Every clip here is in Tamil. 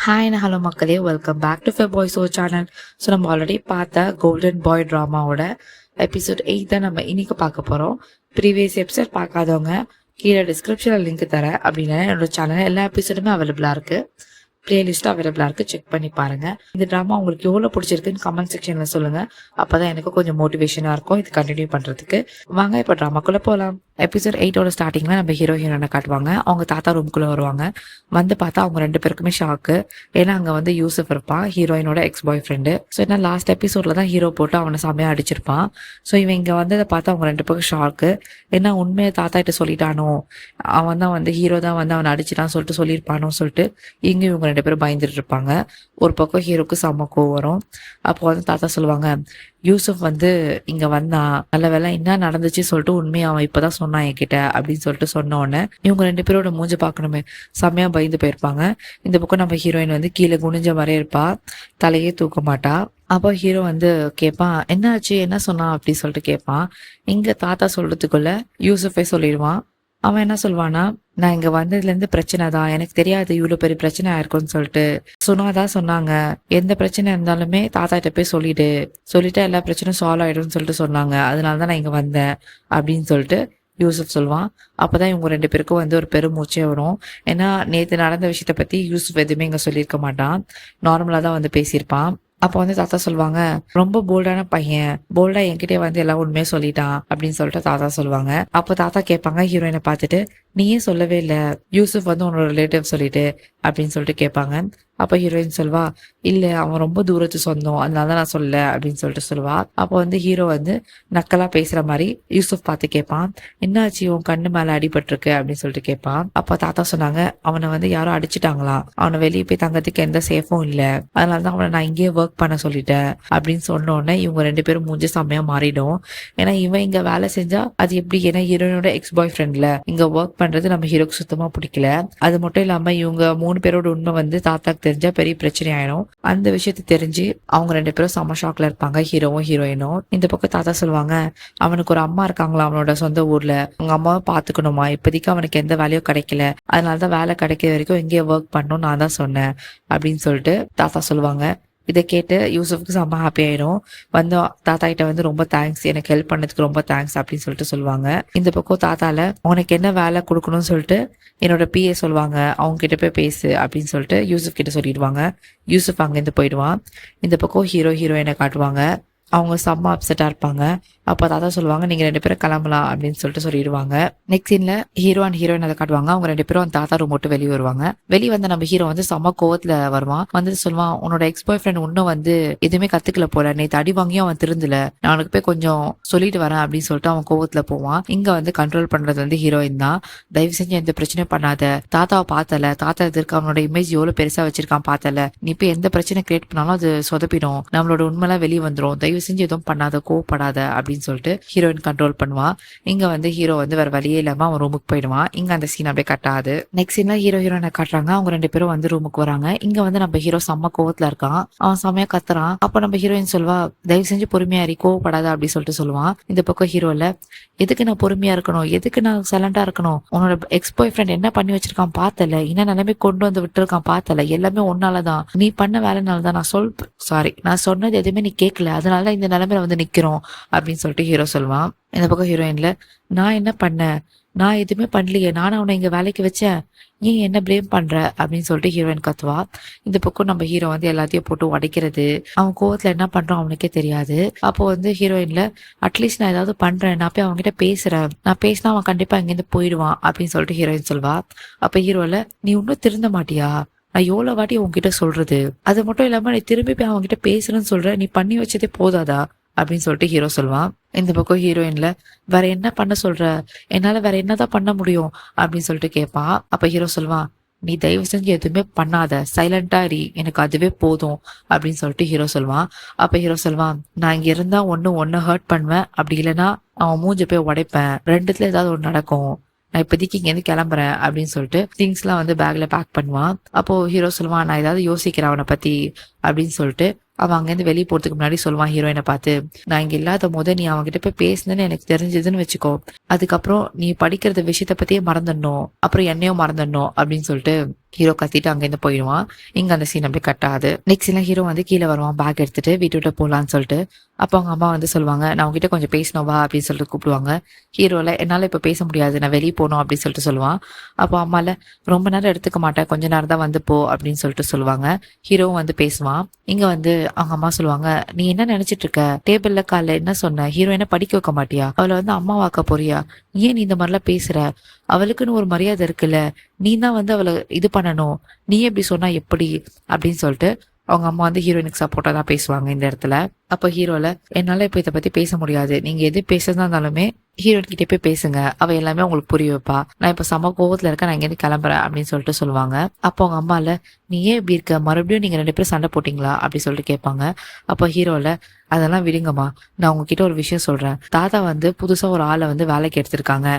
ஹாய் அண்ட் ஹலோ மக்களே, வெல்கம் பேக் டு ஃபெ பாய்ஸ் ஓ சேனல். ஸோ நம்ம ஆல்ரெடி பார்த்த கோல்டன் பாய் ட்ராமாவோட எபிசோட் 8 தான் நம்ம இன்னைக்கு பார்க்க போகிறோம். ப்ரீவியஸ் எபிசோட் பார்க்காதவங்க கீழே டிஸ்கிரிப்ஷனில் லிங்க் தரேன். அப்படின்னா என்னோட சேனல் எல்லா எபிசோடுமே அவைலபிளாக இருக்குது, பிளேலிஸ்ட் அவைலபிளாக இருக்குது, செக் பண்ணி பாருங்கள். இந்த ட்ராமா உங்களுக்கு எவ்வளோ பிடிச்சிருக்குன்னு கமெண்ட் செக்ஷனில் சொல்லுங்கள். அப்போ தான் எனக்கு கொஞ்சம் மோட்டிவேஷனாக இருக்கும் இது கண்டினியூ பண்ணுறதுக்கு. வாங்க இப்போ ட்ராமாக்குள்ளே போகலாம். எபிசோட் 8ஓட ஸ்டார்டிங்கில் நம்ம ஹீரோயினை காட்டுவாங்க. அவங்க தாத்தா ரூம்குள்ளே வருவாங்க. வந்து பார்த்தா அவங்க 2 பேருக்குமே ஷாக்கு. ஏன்னா அங்கே வந்து யூசுஃப் இருப்பான், ஹீரோயினோட எக்ஸ் பாய் ஃப்ரெண்டு. ஸோ ஏன்னா லாஸ்ட் எபிசோடில் தான் ஹீரோ போட்டு அவனை செம்மையாக அடிச்சிருப்பான். ஸோ இவன் இங்கே வந்ததை பார்த்து அவங்க 2 பேருக்கும் ஷாக்கு. ஏன்னா உண்மையை தாத்தா கிட்ட சொல்லிட்டானோ, அவன் தான் வந்து ஹீரோ தான் வந்து அவனை அடிச்சிட்டான்னு சொல்லிட்டு சொல்லியிருப்பானோ சொல்லிட்டு இங்கே இவங்க 2 பேரும் பயந்துட்டு இருப்பாங்க. ஒரு பக்கம் ஹீரோக்கு செம்ம கோவம் வரும். அப்போ வந்து தாத்தா சொல்லுவாங்க, யூசுஃப் வந்து இங்க வந்தான், நல்ல வேலை என்ன நடந்துச்சு சொல்லிட்டு உண்மையை அவன் இப்பதான் சொன்னான் என்கிட்ட அப்படின்னு சொல்லிட்டு சொன்ன உடனே இவங்க 2 பேரோட மூஞ்ச பாக்கணுமே, செம்மையா பயந்து போயிருப்பாங்க. இந்த பக்கம் நம்ம ஹீரோயின் வந்து கீழே குனிஞ்ச மாதிரியே இருப்பா, தலையே தூக்க மாட்டா. அப்போ ஹீரோ வந்து கேட்பான், என்ன ஆச்சு, என்ன சொன்னான் அப்படி சொல்லிட்டு கேட்பான். இங்க தாத்தா சொல்றதுக்குள்ள யூசுஃபே சொல்லிடுவான். அவன் என்ன சொல்வானா, நான் இங்க வந்ததுலேருந்து பிரச்சனை தான், எனக்கு தெரியாது இவ்வளோ பெரிய பிரச்சனை ஆயிருக்கும்னு சொல்லிட்டு. சொன்னாதான் சொன்னாங்க, எந்த பிரச்சனை இருந்தாலுமே தாத்தா கிட்ட போய் சொல்லிட்டு எல்லா பிரச்சனையும் சால்வ் ஆயிடும்னு சொல்லிட்டு சொன்னாங்க, அதனால தான் நான் இங்க வந்தேன் அப்படின்னு சொல்லிட்டு யூசுஃப் சொல்லுவான். அப்பதான் இவங்க 2 பேருக்கும் வந்து ஒரு பெருமூச்சே வரும். ஏன்னா நேற்று நடந்த விஷயத்த பத்தி யூசுஃப் எதுவுமே இங்க சொல்லியிருக்க மாட்டான், நார்மலா தான் வந்து பேசியிருப்பான். அப்போ வந்து தாத்தா சொல்லுவாங்க, ரொம்ப போல்டான பையன், போல்டா என்கிட்டே வந்து எல்லாம் உண்மையே சொல்லிட்டான் அப்படின்னு சொல்லிட்டு தாத்தா சொல்லுவாங்க. அப்போ தாத்தா கேட்பாங்க ஹீரோயினை பார்த்துட்டு, நீயே சொல்லவே இல்லை, யூசுஃப் வந்து உன்னோட ரிலேட்டிவ் சொல்லிட்டு அப்படின்னு சொல்லிட்டு கேட்பாங்க. அப்போ ஹீரோயின் சொல்வா, இல்ல அவன் ரொம்ப தூரத்து சொந்தம், அதனாலதான் நான் சொல்லல அப்படின்னு சொல்லிட்டு சொல்லுவா. அப்போ வந்து ஹீரோ வந்து நக்கலா பேசுற மாதிரி யூசுஃப் பார்த்து கேட்பான், என்னாச்சு உன் கண்ணு மேல அடிபட்டிருக்கு அப்படின்னு சொல்லிட்டு கேட்பான். அப்போ தாத்தா சொன்னாங்க, அவனை வந்து யாரும் அடிச்சுட்டாங்களாம், அவனை வெளியே போய் தங்கறதுக்கு எந்த சேஃபும் இல்லை, அதனாலதான் அவனை நான் இங்கேயே ஒர்க் பண்ண சொல்லிட்டேன் அப்படின்னு சொன்ன உடனே இவங்க 2 பேரும் மூஞ்சி செம்மையா மாறிடும். ஏன்னா இவன் இங்க வேலை செஞ்சா அது எப்படி, ஏன்னா ஹீரோயினோட எக்ஸ் பாய் ஃப்ரெண்ட்ல இங்க ஒர்க் பண்றது நம்ம ஹீரோக்கு சுத்தமா பிடிக்கல. அது மட்டும் இல்லாம இவங்க 3 பேரோட உண்மை வந்து தாத்தாக்கு தெரிஞ்சா பெரிய பிரச்சனை ஆயிடும். அந்த விஷயத்தை தெரிஞ்சு அவங்க 2 பேரும் செம்ம ஷாக்ல இருப்பாங்க, ஹீரோவும் ஹீரோயினும். இந்த பக்கம் தாத்தா சொல்லுவாங்க, அவனுக்கு ஒரு அம்மா இருக்காங்களா அவனோட சொந்த ஊர்ல, அவங்க அம்மாவை பாத்துக்கணுமா, இப்போதைக்கு அவனுக்கு எந்த வேலையும் கிடைக்கல, அதனாலதான் வேலை கிடைக்கிற வரைக்கும் இங்கேயே ஒர்க் பண்ணணும் நான் தான் சொன்னேன் அப்படின்னு சொல்லிட்டு தாத்தா சொல்லுவாங்க. இதை கேட்டு யூசுஃப்க்கு செம்ம ஹாப்பி ஆயிடும். வந்து தாத்தா கிட்ட வந்து ரொம்ப தேங்க்ஸ், எனக்கு ஹெல்ப் பண்ணதுக்கு ரொம்ப தேங்க்ஸ் அப்படின்னு சொல்லிட்டு சொல்லுவாங்க. இந்த பக்கம் தாத்தால உனக்கு என்ன வேலை கொடுக்கணும்னு சொல்லிட்டு என்னோட பிஏ சொல்லுவாங்க, அவங்க கிட்ட போய் பேசு அப்படின்னு சொல்லிட்டு யூசுஃப் கிட்ட சொல்லிடுவாங்க. யூசுஃப் அங்கேருந்து போயிடுவான். இந்த பக்கம் ஹீரோயினை காட்டுவாங்க. அவங்க செம்ம அப்செட்டா இருப்பாங்க. அப்போ தாத்தா சொல்லுவாங்க, நீங்க 2 பேரும் கிளம்பலாம் அப்படின்னு சொல்லிட்டு சொல்லிடுவாங்க. நெக்ஸ்ட் சீன்ல ஹீரோ அண்ட் ஹீரோயின் அதை காட்டுவாங்க. அவங்க 2 பேரும் அந்த தாத்தா ரூம் விட்டு வெளியே வருவாங்க. வெளியே வந்து நம்ம ஹீரோ வந்து செம்ம கோவத்துல வருவான். வந்து சொல்லுவான், உன்னோட எக்ஸ் பாய் ஃப்ரெண்ட் இன்னும் வந்து எதுவுமே கத்துக்கல போல, நேற்று அடி வாங்கியும் அவன் திருந்தல, நான் அவனுக்கு போய் கொஞ்சம் சொல்லிட்டு வரேன் அப்படின்னு சொல்லிட்டு அவன் கோவத்துல போவான். இங்க வந்து கண்ட்ரோல் பண்றது வந்து ஹீரோயின் தான். தயவு செஞ்சு எந்த பிரச்சனையும் பண்ணாத, தாத்தாவை பார்த்தல, தாத்தா எதிர்க்க அவனோட இமேஜ் எவ்வளவு பெருசா வச்சிருக்கான் பார்த்தல, நீ போய் எந்த பிரச்சனை கிரியேட் பண்ணாலும் அது சொதப்பிடும், நம்மளோட உண்மைலாம் வெளியே வந்துடும், தயவு செஞ்சு எதுவும் பண்ணாத, கோவப்படாத அப்படின்னு சொல்லிட்டு ஹீரோயின் கண்ட்ரோல் பண்ணுவான். இங்க வந்து ஹீரோ வந்து வேற வழியே இல்லாம அவன் ரூமுக்கு போயிடுவான். இங்க அந்த சீன் அப்படியே கட்டாது. நெக்ஸ்ட் சீன்ல ஹீரோயினை காட்டுறாங்க. அவங்க 2 பேரும் வந்து ரூமுக்கு வராங்க. இங்க வந்து நம்ம ஹீரோ செம்ம கோவத்துல இருக்கான், அவன் செம்மையா கத்துறான். அப்ப நம்ம ஹீரோயின் சொல்வா, தயவு செஞ்சு பொறுமையா இரு, கோவப்படாத அப்படி சொல்லிட்டு சொல்லுவான். இந்த பக்கம் ஹீரோல, எதுக்கு நான் பொறுமையா இருக்கணும், எதுக்கு நான் சைலண்டா இருக்கணும், உன்னோட எக்ஸ் பாய் ஃப்ரெண்ட் என்ன பண்ணி வச்சிருக்கான் பார்த்தல, என்ன நிலைமை கொண்டு வந்து விட்டுருக்கான் பார்த்தல, எல்லாமே உன்னாலதான், நீ பண்ண வேலைனாலதான், நான் சொன்னது எதுவுமே நீ கேட்கல, அதனாலதான் இந்த நிலைமையில வந்து நிக்கிறோம் அப்படின்னு சொல்லிட்டு ஹீரோ சொல்லுவான். இந்த பக்கம் ஹீரோயின்ல, நான் என்ன பண்ணேன், நான் எதுவுமே பண்ணலையே, நானும் அவனை இங்க வேலைக்கு வச்சேன், ஏன் என்ன பிளேம் பண்ற அப்படின்னு சொல்லிட்டு ஹீரோயின் கத்துவா. இந்த பக்கம் நம்ம ஹீரோ வந்து எல்லாத்தையும் போட்டு உடைக்கிறது, அவன் கோவத்துல என்ன பண்றான் அவனுக்கே தெரியாது. அப்போ வந்து ஹீரோயின்ல, அட்லீஸ்ட் நான் ஏதாவது பண்றேன், நான் போய் அவன்கிட்ட பேசுறேன், நான் பேசினா அவன் கண்டிப்பா இங்கிருந்து போயிடுவான் அப்படின்னு சொல்லிட்டு ஹீரோயின் சொல்வா. அப்ப ஹீரோல, நீ இன்னும் திருந்த மாட்டியா, நான் எவ்வளவு வாட்டி உன்கிட்ட சொல்றது, அது மட்டும் இல்லாம நீ திரும்பி போய் அவன்கிட்ட பேசுறேன்னு சொல்ற, நீ பண்ணி வச்சதே போதாதா அப்படின்னு சொல்லிட்டு ஹீரோ சொல்லுவான். இந்த பக்கம் ஹீரோயின்ல, வேற என்ன பண்ண சொல்ற, என்னால வேற என்னதான் பண்ண முடியும் அப்படின்னு சொல்லிட்டு கேட்பான். அப்ப ஹீரோ சொல்லுவான், நீ தயவு செஞ்சு எதுவுமே பண்ணாத, சைலண்டா இரு, எனக்கு அதுவே போதும் அப்படின்னு சொல்லிட்டு ஹீரோ சொல்லுவான். அப்ப ஹீரோ சொல்லுவான், நான் இங்க இருந்தா ஒன்னு ஹர்ட் பண்ணுவேன், அப்படி இல்லைன்னா அவன் மூஞ்ச போய் உடைப்பேன், ரெண்டுத்துல ஏதாவது ஒண்ணு நடக்கும், நான் இப்போதைக்கு இங்கேருந்து கிளம்புறேன் அப்படின்னு சொல்லிட்டு திங்ஸ் எல்லாம் வந்து பேக்ல பேக் பண்ணுவான். அப்போ ஹீரோ சொல்லுவான், நான் ஏதாவது யோசிக்கிறேன் அவனை பத்தி அப்படின்னு சொல்லிட்டு அவன் அங்கேருந்து வெளியே போறதுக்கு முன்னாடி சொல்லுவான் ஹீரோயினை பார்த்து, நான் இங்க இல்லாத போது நீ அவன்கிட்ட போய் பேசுனேன்னு எனக்கு தெரிஞ்சதுன்னு வச்சுக்கோ, அதுக்கப்புறம் நீ படிக்கிறத விஷயத்த பத்தியே மறந்துடணும், அப்புறம் என்னையும் மறந்துடணும் அப்படின்னு சொல்லிட்டு ஹீரோ கத்திட்டு அங்கேருந்து போயிடுவான். இங்க அந்த சீன் அப்படியே கட் ஆகுது. நெக்ஸ்ட் சீன்ல ஹீரோ வந்து கீழே வருவான் பேக் எடுத்துட்டு வீட்டு விட்டு போலான்னு சொல்லிட்டு. அப்போ அவங்க அம்மா வந்து சொல்லுவாங்க, நான் உங்ககிட்ட கொஞ்சம் பேசணும் வா அப்படின்னு சொல்லிட்டு கூப்பிடுவாங்க. ஹீரோல என்னால இப்ப பேச முடியாது, நான் வெளியே போகணும் அப்படின்னு சொல்லிட்டு சொல்லுவான். அப்போ அம்மால ரொம்ப நேரம் எடுத்துக்க மாட்டேன், கொஞ்ச நேரம் தான் வந்து போ அப்படின்னு சொல்லிட்டு சொல்லுவாங்க. ஹீரோவும் வந்து பேசுவான். இங்க வந்து அவங்க அம்மா சொல்லுவாங்க, நீ என்ன நினைச்சிட்டு இருக்க, டேபிள்ல காலைல என்ன சொன்ன, ஹீரோயினை படிக்க வைக்க மாட்டியா, அவளை வந்து அம்மா வாக்க போறியா, ஏன் நீ இந்த மாதிரிலாம் பேசுற, அவளுக்குன்னு ஒரு மரியாதை இருக்குல்ல, நீ தான் வந்து அவளை இது பண்ணணும், நீ எப்படி சொன்னா எப்படி அப்படின்னு சொல்லிட்டு அவங்க அம்மா வந்து ஹீரோயினுக்கு சப்போர்ட்டா தான் பேசுவாங்க இந்த இடத்துல. அப்ப ஹீரோல, என்னால இப்ப இதை பத்தி பேச முடியாது, நீங்க எது பேசுறதா இருந்தாலுமே ஹீரோயின் கிட்டே போய் பேசுங்க, அவ எல்லாமே உங்களுக்கு புரிய வைப்பா, நான் இப்ப சம கோவத்துல இருக்கேன், நான் இங்கேருந்து கிளம்புறேன் அப்படின்னு சொல்லிட்டு சொல்லுவாங்க. அப்போ அவங்க அம்மால, நீ ஏன் இப்படி இருக்க, மறுபடியும் நீங்க 2 பேரும் சண்டை போட்டீங்களா அப்படின்னு சொல்லிட்டு கேட்பாங்க. அப்ப ஹீரோல, அதெல்லாம் விடுங்கம்மா, நான் உங்ககிட்ட ஒரு விஷயம் சொல்றேன், தாத்தா வந்து புதுசா ஒரு ஆளை வந்து வேலைக்கு எடுத்திருக்காங்க,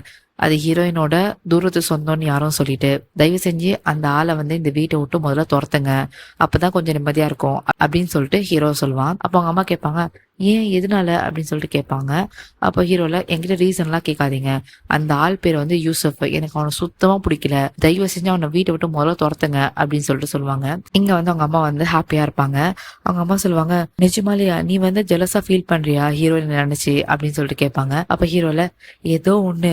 அது ஹீரோயினோட தூரத்து சொந்தம்னு யாரும் சொல்லிட்டு, தயவு செஞ்சு அந்த ஆளை வந்து இந்த வீட்டை விட்டு முதல்ல துரத்துங்க, அப்பதான் கொஞ்சம் நிம்மதியா இருக்கும் அப்படின்னு சொல்லிட்டு ஹீரோ சொல்லுவான். அப்போ அவங்க அம்மா கேட்பாங்க, ஏன் எதனால அப்படின்னு சொல்லிட்டு கேட்பாங்க. அப்போ ஹீரோல, என்கிட்ட ரீசன்லாம் கேட்காதீங்க, அந்த ஆள் பேர் வந்து யூசப், எனக்கு அவனை சுத்தமா பிடிக்கல, தயவு செஞ்சு அவனை வீட்டை விட்டு முதல்ல துரத்துங்க அப்படின்னு சொல்லிட்டு சொல்லுவாங்க. இங்க வந்து அவங்க அம்மா வந்து ஹாப்பியா இருப்பாங்க. அவங்க அம்மா சொல்லுவாங்க, நிஜமாலியா நீ வந்து ஜெலஸா ஃபீல் பண்றியா ஹீரோயின் நினைச்சு அப்படின்னு சொல்லிட்டு கேட்பாங்க. அப்ப ஹீரோல, ஏதோ ஒண்ணு,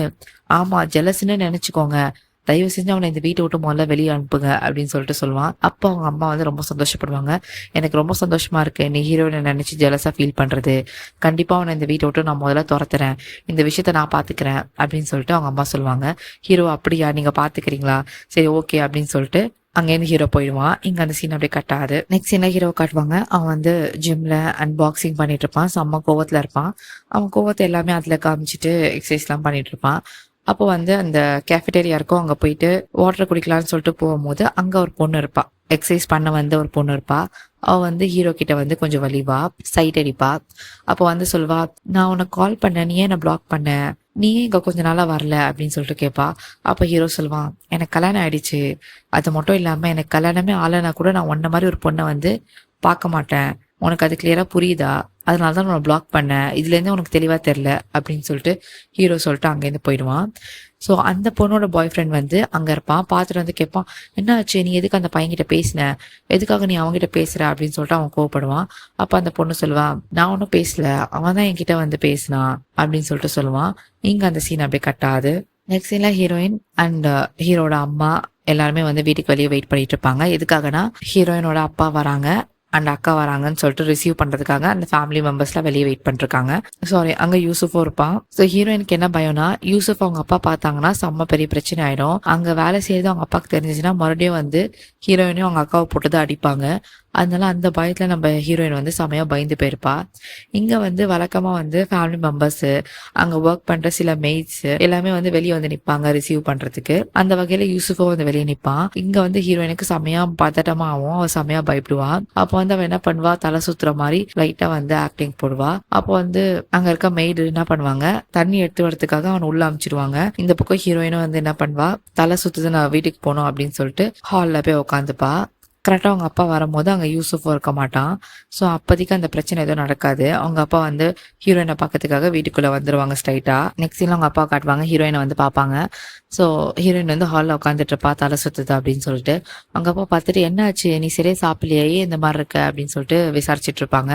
ஆமா ஜெலஸ்ன்னு நினைச்சுக்கோங்க, தயவு செஞ்சு அவனை இந்த வீட்டை விட்டு முதல்ல வெளியே அனுப்புங்க அப்படின்னு சொல்லிட்டு சொல்லுவான். அப்போ அவங்க அம்மா வந்து ரொம்ப சந்தோஷப்படுவாங்க. எனக்கு ரொம்ப சந்தோஷமா இருக்கு நீ ஹீரோயினை நினைச்சு ஜெலஸா ஃபீல் பண்றது, கண்டிப்பா அவனை இந்த வீட்டை விட்டு நான் முதல்ல துரத்துறேன், இந்த விஷயத்த நான் பாத்துக்கிறேன் அப்படின்னு சொல்லிட்டு அவங்க அம்மா சொல்லுவாங்க. ஹீரோ, அப்படியா, நீங்க பாத்துக்கிறீங்களா, சரி ஓகே அப்படின்னு சொல்லிட்டு அங்கேருந்து ஹீரோ போயிடுவான். இங்க அந்த சீன் அப்படியே கட் ஆகுது. நெக்ஸ்ட் சீன்ல ஹீரோ காட்டுவாங்க, அவன் வந்து ஜிம்ல அன்பாக்சிங் பண்ணிட்டு இருப்பான், செம்ம கோவத்துல இருப்பான். அவன் கோவத்தை எல்லாமே அதுல காமிச்சிட்டு எக்ஸசைஸ் எல்லாம் பண்ணிட்டு இருப்பான். அப்போ வந்து அந்த கேஃபிடேரியா இருக்கும், அங்க போயிட்டு வாட்டர் குடிக்கலாம்னு சொல்லிட்டு போகும்போது அங்க ஒரு பொண்ணு இருப்பா, எக்ஸசைஸ் பண்ண வந்து ஒரு பொண்ணு இருப்பா. அவ வந்து ஹீரோ கிட்ட வந்து கொஞ்சம் வலிவா, சைட் அடிப்பா. அப்போ வந்து சொல்வா, நான் உனக்கு கால் பண்ண, நீ ஏன் என்ன பிளாக் பண்ண, நீ ஏன் இங்க கொஞ்ச நாளா வரல அப்படின்னு சொல்லிட்டு கேட்பா. அப்ப ஹீரோ சொல்லுவான், எனக்கு கல்யாணம் ஆயிடுச்சு, அது மட்டும் இல்லாம எனக்கு கல்யாணமே ஆளனா கூட நான் உன்ன மாதிரி ஒரு பொண்ணை வந்து பார்க்க மாட்டேன், உனக்கு அது கிளியரா புரியுதா, அதனாலதான் உன்னை பிளாக் பண்ணேன், இதுல இருந்து உனக்கு தெளிவா தெரியல அப்படின்னு சொல்லிட்டு ஹீரோ சொல்லிட்டு அங்கேருந்து போயிடுவான். ஸோ அந்த பொண்ணோட பாய் ஃப்ரெண்ட் வந்து அங்க இருப்பான். பார்த்துட்டு வந்து கேட்பான், என்ன ஆச்சு, நீ எதுக்கு அந்த பையன்கிட்ட பேசின, எதுக்காக நீ அவங்ககிட்ட பேசுற அப்படின்னு சொல்லிட்டு அவன் கோவப்படுவான். அப்ப அந்த பொண்ணு சொல்லுவான், நான் ஒன்றும் பேசல, அவன் தான் என்கிட்ட வந்து பேசினான் அப்படின்னு சொல்லிட்டு சொல்லுவான். இங்க அந்த சீன் அப்படியே கட் ஆகுது. நெக்ஸ்ட் சீன்ல ஹீரோயின் அண்ட் ஹீரோட அம்மா எல்லாருமே வந்து வீட்டுக்கு வெளியே வெயிட் பண்ணிட்டு இருப்பாங்க. எதுக்காகனா ஹீரோயினோட அப்பா வராங்க அண்ட் அக்கா வராங்கன்னு சொல்லிட்டு ரிசீவ் பண்றதுக்காக அந்த ஃபேமிலி மெம்பர்ஸ்லாம் வெளியே வெயிட் பண்ணிருக்காங்க. சாரி, அங்க யூசுஃபும் இருப்பான். ஸோ ஹீரோயினுக்கு என்ன பயம்னா, யூசுஃப் அவங்க அப்பா பார்த்தாங்கன்னா செம்ம பெரிய பிரச்சனை ஆயிடும், அங்க வேலை செய்யறது அவங்க அப்பாவுக்கு தெரிஞ்சிச்சுன்னா மறுபடியும் வந்து ஹீரோயினையும் அவங்க அக்காவை போட்டுதான் அடிப்பாங்க. அதனால அந்த பயத்துல நம்ம ஹீரோயின் வந்து செமையா பயந்து போயிருப்பா. இங்க வந்து வழக்கமா வந்து ஃபேமிலி மெம்பர்ஸ், அங்க ஒர்க் பண்ற சில மெய்ட்ஸ் எல்லாமே வந்து வெளியே வந்து நிப்பாங்க ரிசீவ் பண்றதுக்கு. அந்த வகையில யூசுஃபும் வந்து வெளியே நிப்பான். இங்க வந்து ஹீரோயினுக்கு செமையா பதட்டமா ஆகும், அவ செமையா பயப்படுவா. அப்போ வந்து அவ என்ன பண்ணுவா, தலை சுத்துற மாதிரி லைட்டா வந்து ஆக்டிங் போடுவா. அப்போ வந்து அங்க இருக்க மெய்டு என்ன பண்ணுவாங்க, தண்ணி எடுத்து வரதுக்காக அவனை உள்ள அமிச்சிருவாங்க. இந்த பக்கம் ஹீரோயினும் வந்து என்ன பண்ணுவா, தலை சுத்துது, நான் வீட்டுக்கு போகணும் அப்படின்னு சொல்லிட்டு ஹால்ல போய் உட்காந்துப்பா. கரெக்டாக அவங்க அப்பா வரும்போது அங்கே யூசுஃபும் இருக்க மாட்டான். ஸோ அப்போதைக்கு அந்த பிரச்சனை எதுவும் நடக்காது. அவங்க அப்பா வந்து ஹீரோயினை பார்க்கறதுக்காக வீட்டுக்குள்ளே வந்துடுவாங்க ஸ்ட்ரைட்டாக. நெக்ஸ்ட் சீனில் அவங்க அப்பா காட்டுவாங்க, ஹீரோயினை வந்து பார்ப்பாங்க. ஸோ ஹீரோயின் வந்து ஹாலில் உட்காந்துட்டு இருப்பா, தலை சுத்துது அப்படின்னு சொல்லிட்டு. அவங்க அப்பா பார்த்துட்டு, என்ன ஆச்சு, நீ சரியா சாப்பிடலையே, இந்த மாதிரி இருக்க அப்படின்னு சொல்லிட்டு விசாரிச்சுட்டு இருப்பாங்க.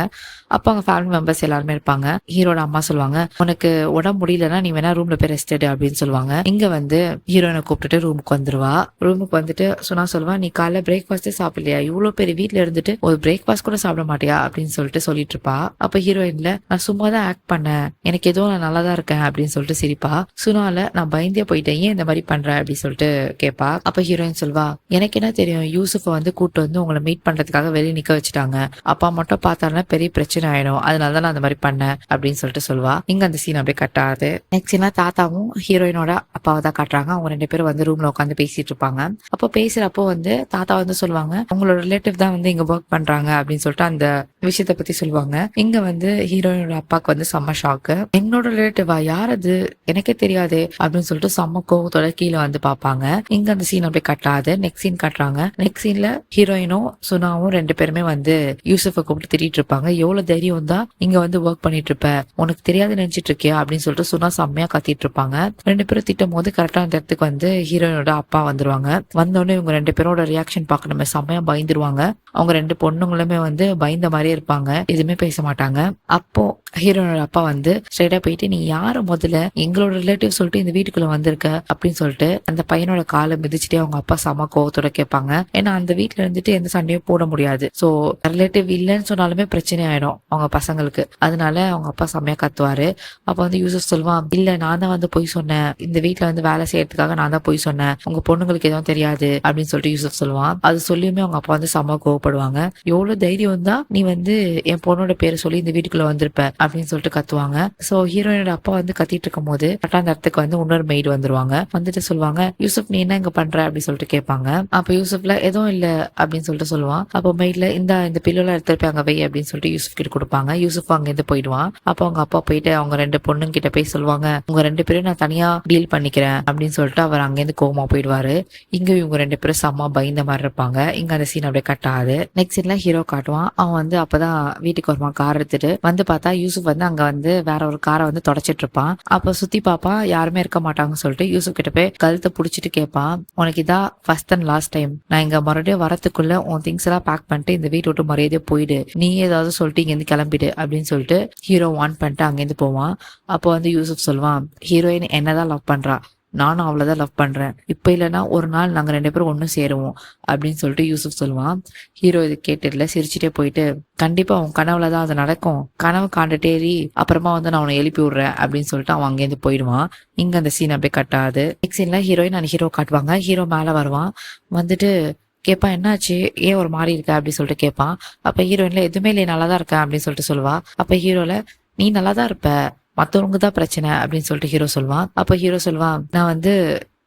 அப்போ அவங்க ஃபேமிலி மெம்பர்ஸ் எல்லாருமே இருப்பாங்க. ஹீரோட அம்மா சொல்லுவாங்க, உனக்கு உடம்பு முடியலன்னா நீ வேணா ரூம்ல போய் ரெஸ்ட் எடு அப்படின்னு சொல்லுவாங்க. இங்க வந்து ஹீரோயினை கூப்பிட்டுட்டு ரூமுக்கு வந்துருவா. ரூமுக்கு வந்துட்டு சொல்லுவா, நீ காலைல பிரேக்ஃபாஸ்டே சாப்பிடலையா, இவ்வளவு பெரிய வீட்டுல இருந்துட்டு ஒரு பிரேக்ஃபாஸ்ட் கூட சாப்பிட மாட்டியா அப்படின்னு சொல்லிட்டு சொல்லிட்டு இருப்பா. அப்ப ஹீரோயின்ல, நான் சும்மா தான் ஆக்ட் பண்ணேன், எனக்கு ஏதோ நான் நல்லா தான் இருக்கேன் அப்படின்னு சொல்லிட்டு சிரிப்பா. சுனால, நான் பயந்தே போயிட்டேன், ஏன் இந்த மாதிரி பண்ற அப்படின்னு சொல்லிட்டு கேட்பா. அப்ப ஹீரோயின் சொல்வா, எனக்கு என்ன தெரியும், யூசுஃபை வந்து கூட்டு வந்து உங்களை மீட் பண்றதுக்காக வெளியே நிக்க வச்சுட்டாங்க, அப்பா மட்டும் பார்த்தாருன்னா பெரிய பிரச்சனை ஆயிடும், அதனாலதான் நான் அந்த மாதிரி பண்ணேன் அப்படின்னு சொல்லிட்டு சொல்வா. இங்க அந்த சீன் அப்படியே கட் ஆகுது. நெக்ஸ்ட் சீனா தாத்தாவும் ஹீரோயினோட அப்பாவை தான் காட்டுறாங்க. அவங்க 2 பேரும் வந்து ரூம்ல உட்காந்து பேசிட்டு இருப்பாங்க. அப்போ பேசுறப்போ வந்து தாத்தா வந்து சொல்லுவாங்க, உங்களோட ரிலேட்டிவ் தான் வந்து இங்க ஒர்க் பண்றாங்க அப்படின்னு சொல்லிட்டு அந்த விஷயத்த பத்தி சொல்லுவாங்க. இங்க வந்து ஹீரோயினோட அப்பாவுக்கு வந்து செம்ம ஷாக்கு. என்னோட ரிலேட்டிவா, யார் அது, எனக்கே தெரியாது அப்படின்னு சொல்லிட்டு செம்ம கோவத்தோட கீழே வந்து பாப்பாங்க. இங்க அந்த சீன் அப்படியே கட்டாது. நெக்ஸ்ட் சீன் கட்டுறாங்க. நெக்ஸ்ட் சீன்ல ஹீரோயினும் சுனாவும் 2 பேருமே வந்து யூசுஃபை கூப்பிட்டு திட்டிட்டு இருப்பாங்க. எவ்வளவு தைரியம் தான் இங்க வந்து ஒர்க் பண்ணிட்டு இருப்ப, உனக்கு தெரியாது நினைச்சிட்டு இருக்கியா அப்படின்னு சொல்லிட்டு சுனா செம்மையா கத்திட்டு இருப்பாங்க. 2 பேரும் திட்டும் போது கரெக்டா அந்த இடத்துக்கு வந்து ஹீரோயினோட அப்பா வந்துருவாங்க. வந்தோடனே இவங்க 2 பேரோட ரியாக்ஷன் பார்க்கணுமே, செம்மையா பயந்துருவாங்க. அவங்க 2 பொண்ணுங்களுமே வந்து பயந்த மாதிரியே இருப்பாங்க, எதுவுமே பேச மாட்டாங்க. அப்போ ஹீரோனோட அப்பா வந்து ஸ்ட்ரைட்டா போயிட்டு, நீ யாரு முதல்ல எங்களோட ரிலேட்டிவ் சொல்லிட்டு இந்த வீட்டுக்குள்ள வந்திருக்க அப்படின்னு சொல்லிட்டு அந்த பையனோட காலை மிதிச்சுட்டே அவங்க அப்பா செம கோவத்தோட கேட்பாங்க. ஏன்னா அந்த வீட்டுல இருந்துட்டு எந்த சண்டையும் போட முடியாது. சோ ரிலேட்டிவ் இல்லைன்னு சொன்னாலுமே பிரச்சனை ஆயிடும் அவங்க பசங்களுக்கு. அதனால அவங்க அப்பா செம்மையா கத்துவாரு. அப்ப வந்து யூசுப் சொல்லுவான், இல்ல நான் தான் வந்து பொய் சொன்னேன், இந்த வீட்டுல வந்து வேலை செய்யறதுக்காக நான் தான் பொய் சொன்னேன், உங்க பொண்ணுங்களுக்கு எதுவும் தெரியாது அப்படின்னு சொல்லிட்டு யூசுப் சொல்லுவான். அது சொல்லியுமே அவங்க அப்பா வந்து செம கோவப்படுவாங்க. எவ்வளவு தைரியம் தான் நீ வந்து என் பொண்ணோட பேரை சொல்லி இந்த வீட்டுக்குள்ள வந்திருப்ப அப்படின்னு சொல்லிட்டு கத்துவாங்க. சோ ஹீரோயினோட அப்பா வந்து கத்திட்டு இருக்கும் போது கரெக்டா அந்த இடத்துக்கு வந்து இன்னொரு மெய்டு வந்துருவாங்க. வந்துட்டு சொல்லுவாங்க, யூசுப் நீ என்ன இங்க பண்ற அப்படின்னு சொல்லிட்டு கேட்பாங்க. அப்ப யூசுப்ல எதுவும் இல்ல அப்படின்னு சொல்லிட்டு சொல்லுவான். அப்போ மெய்ட்ல இந்த பில்லோல எடுத்துட்டு அங்க வை அப்படின்னு சொல்லிட்டு யூசுப் கிட்ட கொடுப்பாங்க. யூசுப் அங்க இருந்து போயிடுவான். அப்போ அவங்க அப்பா போயிட்டு அவங்க 2 பொண்ணுங்க கிட்ட போய் சொல்லுவாங்க, உங்க 2 பேரும் நான் தனியா டீல் பண்ணிக்கிறேன் அப்படின்னு சொல்லிட்டு அவர் அங்கிருந்து கோவமா போயிடுவாரு. இங்க இவங்க 2 பேரும் செம்ம பயந்த மாதிரி இருப்பாங்க. இங்க அந்த சீன் அப்படியே கட் ஆகுது. நெக்ஸ்ட் சீன்ல ஹீரோ காட்டுவான். அவன் வந்து அப்பதான் வீட்டுக்கு வருவான் கார் எடுத்துட்டு. வந்து பார்த்தா யூசுப் வந்து அங்க வந்து வேற ஒரு காரை வந்து தொடச்சிட்டு இருப்பான். அப்ப சுத்தி பாப்பான், யாருமே இருக்க மாட்டாங்கன்னு சொல்லிட்டு யூசுப் கிட்ட போய் கழுத்தை புடிச்சிட்டு கேட்பான், உனக்கு இதா ஃபர்ஸ்ட் அண்ட் லாஸ்ட் டைம், நான் இங்க மறுபடியும் வரத்துக்குள்ள உன் திங்ஸ் எல்லாம் பேக் பண்ணிட்டு இந்த வீட்டை விட்டு மரியாதையா போயிடு, நீ ஏதாவது சொல்லிட்டு இங்க இருந்து கிளம்பிடு அப்படின்னு சொல்லிட்டு ஹீரோ வான் பண்ணிட்டு அங்கிருந்து போவான். அப்போ வந்து யூசுப் சொல்லுவான், ஹீரோயின் என்னதான் லவ் பண்றா, நானும் அவ்வளவுதான் லவ் பண்றேன், இப்ப இல்லைன்னா ஒரு நாள் நாங்க 2 பேரும் ஒன்னும் சேருவோம் அப்படின்னு சொல்லிட்டு யூசுப் சொல்லுவான். ஹீரோ இது கேட்டுல சிரிச்சுட்டே போயிட்டு, கண்டிப்பா உன் கனவுலதான் அது நடக்கும், கனவு காண்டுட்டேரி அப்புறமா வந்து நான் உன்னை எழுப்பி விடுறேன் அப்படின்னு சொல்லிட்டு அவன் அங்கேருந்து போயிடுவான். இங்க அந்த சீன் அப்படியே கட்டாது. நெக்ஸ்ட் சீன்ல ஹீரோயின் அண்ட் ஹீரோ காட்டுவாங்க. ஹீரோ மேல வருவான். வந்துட்டு கேட்பான், என்னாச்சு, ஏன் ஒரு மாதிரி இருக்க அப்படின்னு சொல்லிட்டு கேட்பான். அப்ப ஹீரோயின்ல எதுவுமே இல்லையே, நல்லாதான் இருக்கேன் அப்படின்னு சொல்லிட்டு சொல்லுவா. அப்ப ஹீரோல, நீ நல்லாதான் இருப்ப, மத்தவங்க தான் பிரச்சனை அப்படின்னு சொல்லிட்டு ஹீரோ சொல்லுவான். அப்ப ஹீரோ சொல்லுவான், நான் வந்து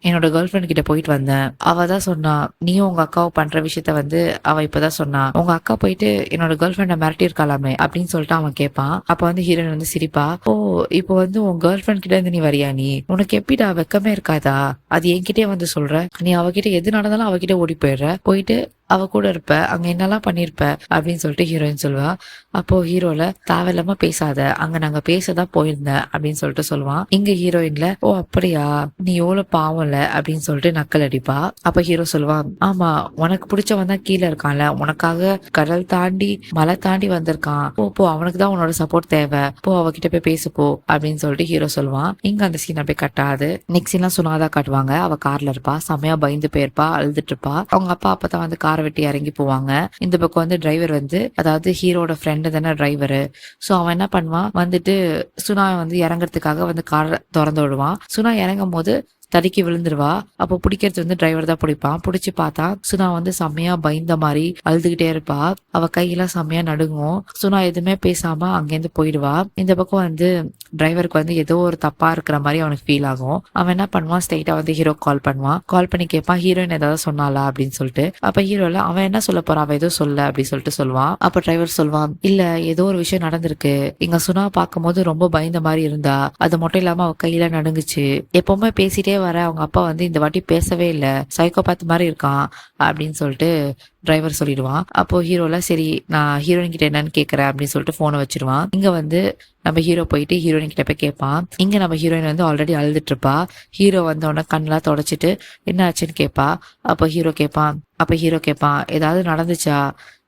என்னோட கேர்ள் ஃப்ரெண்ட் கிட்ட போயிட்டு வந்தேன், அவ தான் சொன்னா நீயும் உங்க அக்காவும் பண்ற விஷயத்த வந்து அவ இப்பதான் சொன்னா, உங்க அக்கா போயிட்டு என்னோட கேர்ள் ஃப்ரெண்ட மிரட்டி இருக்காளாமே அப்படின்னு சொல்லிட்டு அவன் கேட்பான். அப்ப வந்து ஹீரோயின் வந்து சிரிப்பா, ஓ இப்போ வந்து உன் கேர்ள் ஃப்ரெண்ட் கிட்ட இருந்து நீ வரியா, நீ உனக்கு எப்படிடா வெக்கமே இருக்காதா, அது என்கிட்டயே வந்து சொல்ற, நீ அவகிட்ட எது நடந்தாலும் அவகிட்ட ஓடி போயிடுற, போயிட்டு அவ கூட இருப்ப, அங்க என்னெல்லாம் பண்ணிருப்ப அப்படின்னு சொல்லிட்டு ஹீரோயின் சொல்லுவா. அப்போ ஹீரோல, தேவையில்லாம பேசாத, அங்க நாங்க பேசதான் போயிருந்தேன் அப்படின்னு சொல்லிட்டு சொல்லுவான். இங்க ஹீரோயின்ல, ஓ அப்படியா, நீ எவ்வளவு பாவம்ல அப்படின்னு சொல்லிட்டு நக்கல் அடிப்பா. அப்ப ஹீரோ சொல்லுவான், ஆமா உனக்கு பிடிச்சவன் தான் கீழே இருக்கான்ல, உனக்காக கடல் தாண்டி மலை தாண்டி வந்திருக்கான், போ அவனுக்கு தான் உன்னோட சப்போர்ட் தேவை, போ அவகிட்ட போய் பேசு போ அப்படின்னு சொல்லிட்டு ஹீரோ சொல்லுவான். இங்க அந்த சீன் அப்படியே கட்டாது. நெக்ஸ்ட் சீன்லாம் சுனாதா காட்டுவாங்க. அவ கார்ல இருப்பா, செமையா பயந்து போயிருப்பா, அழுதுட்டு இருப்பா. அவங்க அப்பா அப்பதான் வந்து காரை விட்டு இறங்கி போவாங்க. இந்த பக்கம் வந்து டிரைவர் வந்து, அதாவது ஹீரோட ஃப்ரெண்டு தானே டிரைவரு, சோ அவன் என்ன பண்ணுவான், வந்துட்டு சுனா வந்து இறங்குறதுக்காக வந்து காரை திறந்து விடுவான். சுனா இறங்கும் போது தடுக்கி விழுந்துருவா. அப்போ பிடிக்கிறது வந்து டிரைவர் தான் பிடிப்பான். பிடிச்சி பார்த்தா சுனா வந்து செம்மையா பயந்த மாதிரி அழுதுகிட்டே இருப்பா. அவ கையெல்லாம் செம்மையா நடுங்கும். சுனா எதுவுமே பேசாம அங்கேருந்து போயிடுவா. இந்த பக்கம் வந்து டிரைவருக்கு வந்து ஏதோ ஒரு தப்பா இருக்கிற மாதிரி அவனுக்கு ஃபீல் ஆகும். அவன் என்ன பண்ணுவான், ஸ்ட்ரைட்டா வந்து ஹீரோ கால் பண்ணுவான். கால் பண்ணி கேட்பான், ஹீரோயின் ஏதாவது சொன்னாலா அப்படின்னு சொல்லிட்டு. அப்ப ஹீரோல, அவன் என்ன சொல்ல போறான், அவன் ஏதோ சொல்ல அப்படின்னு சொல்லிட்டு சொல்லுவான். அப்ப டிரைவர் சொல்லுவான், இல்ல ஏதோ ஒரு விஷயம் நடந்திருக்கு, இங்க சுனா பார்க்கும் போது ரொம்ப பயந்த மாதிரி இருந்தா, அது மட்டும் இல்லாம அவ கையில நடுங்குச்சு, எப்பவுமே பேசிட்டே வர அவங்க அப்பா வந்து இந்த வாட்டி பேசவே இல்ல, சைக்கோபாத் மாதிரி இருக்கான் அப்படின்னு சொல்லிட்டு டிரைவர் சொல்லிடுவான். அப்போ ஹீரோல, சரி நான் ஹீரோயின் கிட்ட என்னன்னு கேக்குறேன் அப்படின்னு சொல்லிட்டு போனை வச்சிருவான். இங்க வந்து நம்ம ஹீரோ போயிட்டு ஹீரோயின் கிட்ட போய் கேட்பான். இங்க நம்ம ஹீரோயின் வந்து ஆல்ரெடி அழுதுட்டு இருப்பா. ஹீரோ வந்தோடனே கண்ணெல்லாம் தொடச்சிட்டு என்ன ஆச்சுன்னு கேட்பா. அப்ப ஹீரோ கேட்பான், ஏதாவது நடந்துச்சா,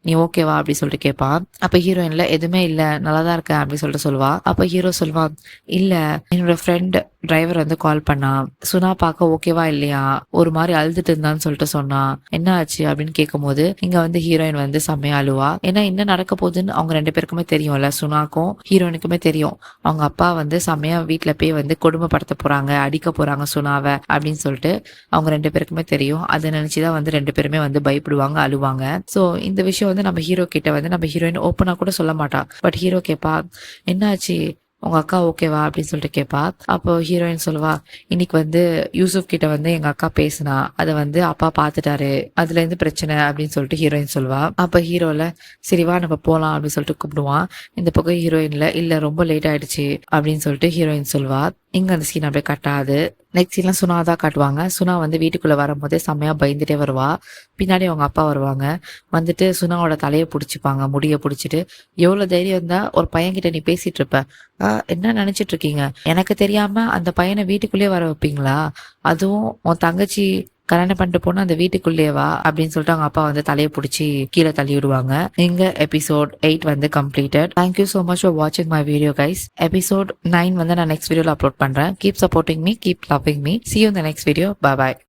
நீ ஓகேவா அப்படி சொல்லிட்டு கேட்பான். அப்ப ஹீரோயின்ல, எதுவுமே இல்ல, நல்லாதான் இருக்கேன் அப்படின்னு சொல்லிட்டு சொல்லுவா. அப்ப ஹீரோ சொல்லுவான், இல்ல என்னோட ஃப்ரெண்ட் டிரைவர் வந்து கால் பண்ணான், சுனா பார்க்க ஓகேவா இல்லையா, ஒரு மாதிரி அழுதுட்டு இருந்தான்னு சொல்லிட்டு சொன்னான், என்ன ஆச்சு அப்படின்னு கேட்கும் போது இங்க வந்து ஹீரோயின் வந்து செம்மையா அழுவா. ஏன்னா என்ன நடக்க போகுதுன்னு அவங்க 2 பேருக்குமே தெரியும்ல, சுனாக்கும் ஹீரோயினுக்குமே தெரியும். அவங்க அப்பா வந்து செம்மையா வீட்டுல போய் வந்து கொடுமைப்படுத்த போறாங்க, அடிக்க போறாங்க சுனாவை அப்படின்னு சொல்லிட்டு அவங்க 2 பேருக்குமே தெரியும். அதை நினைச்சுதான் வந்து 2 பேருமே வந்து பயப்படுவாங்க, அழுவாங்க. சோ இந்த விஷயம் வந்து நம்ம ஹீரோ கிட்ட வந்து நம்ம ஹீரோயின் ஓப்பனா கூட சொல்ல மாட்டா. பட் ஹீரோ கேப்பா, என்னாச்சு உங்க அக்கா ஓகேவா அப்படின்னு சொல்லிட்டு கேட்பா. அப்போ ஹீரோயின் சொல்லுவா, இன்னைக்கு வந்து யூசுப் கிட்ட வந்து எங்க அக்கா பேசினா, அதை வந்து அப்பா பார்த்துட்டாரு, அதுல இருந்து பிரச்சனை அப்படின்னு சொல்லிட்டு ஹீரோயின் சொல்லுவா. அப்ப ஹீரோல சரி வா நம்ம போலாம் அப்படின்னு சொல்லிட்டு கூப்பிடுவான். இந்த பக்கம் ஹீரோயின்ல இல்ல ரொம்ப லேட் ஆயிடுச்சு அப்படின்னு சொல்லிட்டு ஹீரோயின் சொல்லுவா. இங்க அந்த சீன் அப்படியே கட்டாது. நெக்ஸ்ட் சீன்லாம் சுனா தான் காட்டுவாங்க. சுனா வந்து வீட்டுக்குள்ள வரும்போதே செம்மையா பயந்துட்டே வருவா. பின்னாடி அவங்க அப்பா வருவாங்க. வந்துட்டு சுனாவோட தலையை பிடிச்சிப்பாங்க, முடிய பிடிச்சிட்டு, எவ்வளவு தைரியம் இருந்தா ஒரு பையன்கிட்ட நீ பேசிட்டு இருப்ப, என்ன நினைச்சிட்டு இருக்கீங்க, எனக்கு தெரியாம அந்த பையனை வீட்டுக்குள்ளேயே வர வைப்பீங்களா, அதுவும் உன் தங்கச்சி கல்யாணம் பண்ணிட்டு போனா அந்த வீட்டுக்குள்ளேயே வா அப்படின்னு சொல்லிட்டு அவங்க அப்பா வந்து தலையை பிடிச்சி கீழே தள்ளி விடுவாங்க. இங்க எபிசோட் 8 வந்து completed. Thank you so much for watching my video guys. Episode 9 வந்து நான் நெக்ஸ்ட் வீடியோல அப்லோட் பண்றேன். Keep supporting me, keep loving me. See you in the next video. Bye bye.